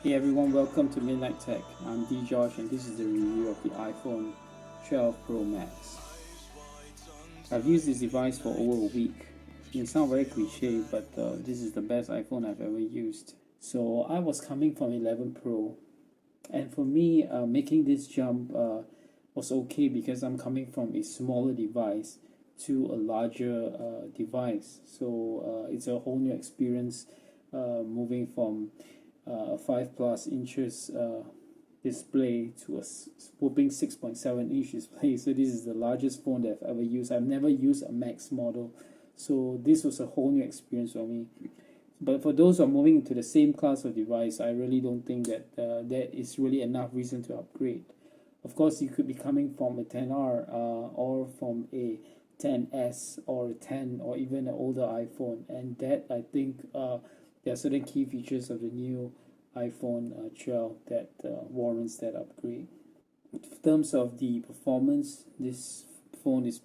Hey everyone, welcome to Midnite Tech. I'm D Josh and this is the review of the iPhone 12 Pro Max. I've used this device for over a week. It sounds very cliche, but this is the best iPhone I've ever used. So I was coming from 11 Pro, and for me, making this jump was okay because I'm coming from a smaller device to a larger device. So it's a whole new experience moving from a 5 plus inches display to a whooping 6.7-inch display. So this is the largest phone that I've ever used. I've never used a Max model, so this was a whole new experience for me. But for those who are moving into the same class of device, I really don't think that that is really enough reason to upgrade. Of course, you could be coming from a 10R or from a 10s or a 10 or even an older iPhone, and that I think there are certain key features of the new iPhone 12 that warrants that upgrade. In terms of the performance, this phone is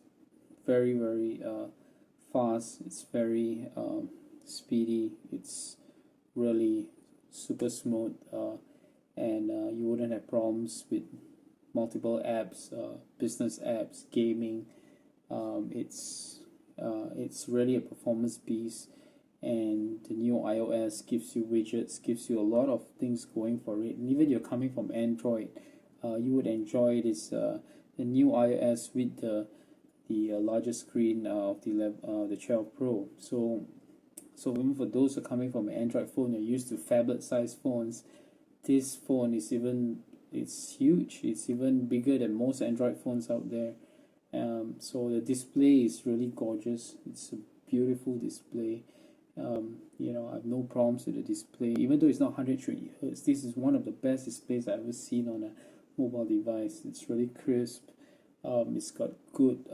very fast. It's very speedy. It's really super smooth, and you wouldn't have problems with multiple apps, business apps, gaming. It's really a performance beast, and the new iOS gives you widgets, gives you a lot of things going for it. And even you're coming from Android, you would enjoy this the new iOS with the larger screen of the 12 Pro. So even for those who are coming from an Android phone, you're used to phablet sized phones. This phone it's huge. It's even bigger than most Android phones out there. So the display is really gorgeous. It's a beautiful display. I have no problems with the display, even though it's not 120 hertz. This is one of the best displays I've ever seen on a mobile device. It's really crisp. It's got good.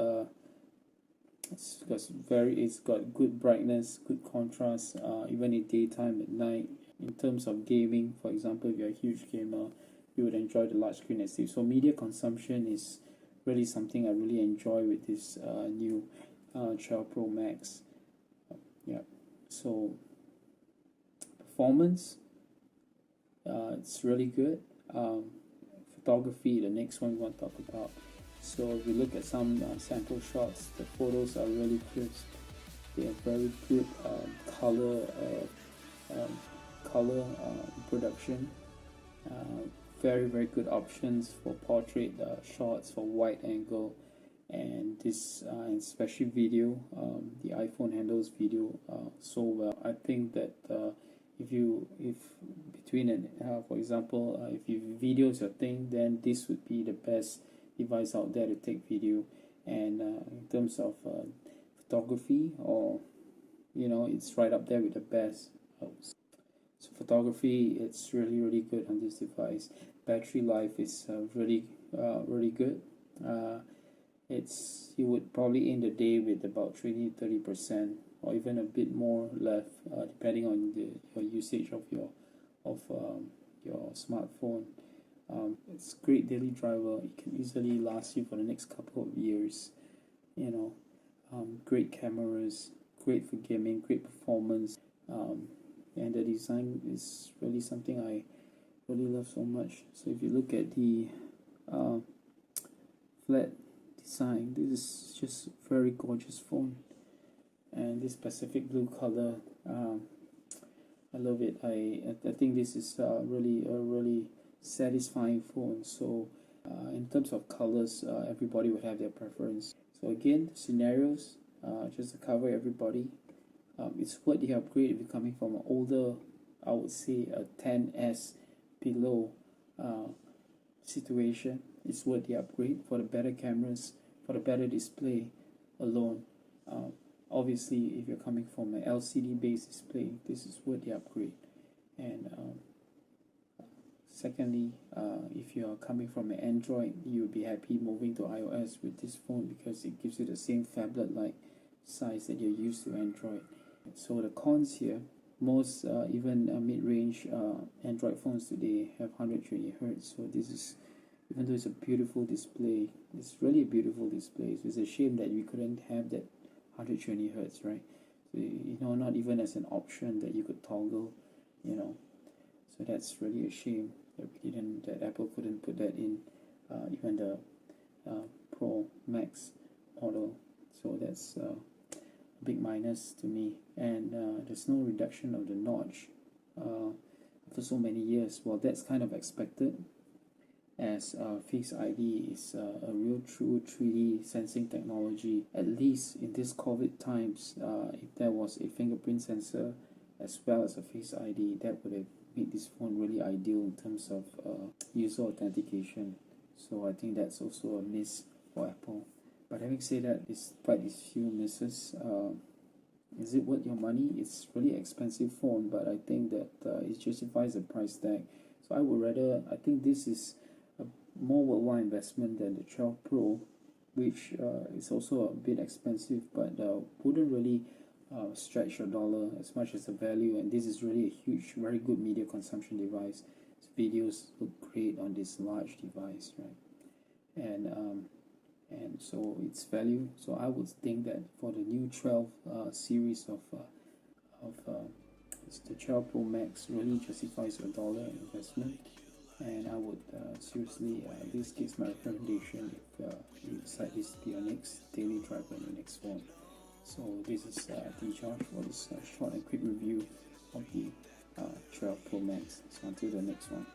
It's got good brightness, good contrast. Even in daytime, at night. In terms of gaming, for example, if you're a huge gamer, you would enjoy the large screen as so media consumption is really something I really enjoy with this new 12 Pro Max. Yeah. So performance, it's really good. Photography, the next one we want to talk about. So if we look at some sample shots, the photos are really crisp. They have very good color production. Very good options for portrait shots, for wide angle, and this especially video. The iPhone handles video so well. I think that if between an for example, if video is your thing, then this would be the best device out there to take video. And in terms of photography, or it's right up there with the best. So photography, it's really good on this device. Battery life is really good. You would probably end the day with about 20-30%, or even a bit more left, depending on your usage of your smartphone. It's a great daily driver. It can easily last you for the next couple of years. Great cameras, great for gaming, great performance, and the design is really something I really love so much. So if you look at the flat design, this is just a very gorgeous phone, and this Pacific blue color, I love it. I think this is really a really satisfying phone. So in terms of colors, everybody would have their preference. So again, scenarios, just to cover everybody, it's worth the upgrade if you're coming from an older, I would say a 10s below situation. It's worth the upgrade for the better cameras, for the better display alone. Obviously, if you're coming from an LCD based display, this is worth the upgrade. And secondly, if you're coming from an Android, you'll be happy moving to iOS with this phone because it gives you the same phablet like size that you're used to Android. So the cons here, most even mid-range Android phones today have 120 Hz. So this is, even though it's a beautiful display, it's really a beautiful display. So it's a shame that we couldn't have that 120 Hz, right? So, not even as an option that you could toggle. So that's really a shame that Apple couldn't put that in even the Pro Max model. So that's a big minus to me. And there's no reduction of the notch after so many years. Well, that's kind of expected, as Face ID is a real true 3D sensing technology. At least in this COVID times, if there was a fingerprint sensor as well as a Face ID, that would have made this phone really ideal in terms of user authentication. So I think that's also a miss for Apple. But having said that, despite these few misses, is it worth your money? It's really expensive phone, but I think that it justifies the price tag. So I think this is a more worthwhile investment than the 12 Pro, which is also a bit expensive, but wouldn't really stretch your dollar as much as the value. And this is really a huge, very good media consumption device. Videos look great on this large device, right? And so its value. So I would think that for the new 12 series of the 12 Pro Max really justifies your dollar investment. And I would seriously, this gives my recommendation if you decide this to be your next daily driver in your next phone. So this is D. Josh for this short and quick review of the 12 Pro Max. So until the next one.